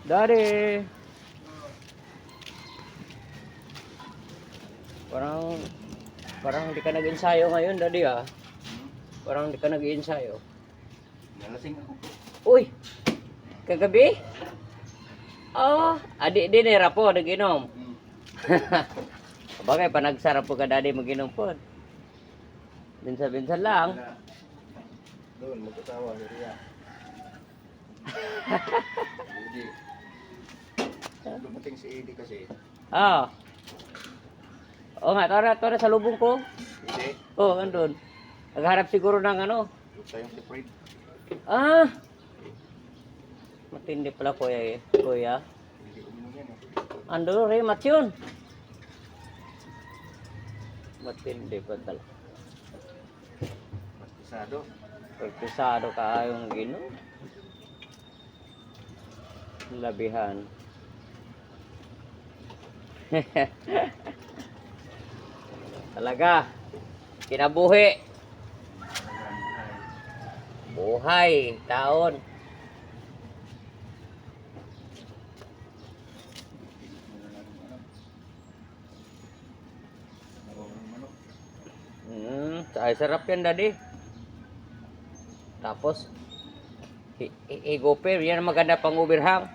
Daddy. Parang parang hindi ka nag-ensayo ngayon, Daddy ah. Parang hindi ka nag-ensayo. Nalasing ako. Uy, kagabi? Oh, adik din eh, rapo, nag-inom. Bagay, panagsarap po ka, Daddy, mag-inom po. Binsan-binsan lang. Doon, mag-asawa, Riya. Hindi. Dumating si Eddie kasi. Ah. Oo nga, tara sa lubong ko. Hindi. Oh, andun. Nagharap siguro ng ano. Huwag tayong separate. Ah! Matindi pala kuya eh. Kuya. Hindi uminom yan eh. Ando, remat yun. Matindi pa talaga. Pastisado. Pagpisado ka yung gino. Labihan. Talaga. Kinabuhi. Buhay. Taon. Ay, sarap yan, Daddy. Tapos, higopir. Yan ang maganda pang ubirhang.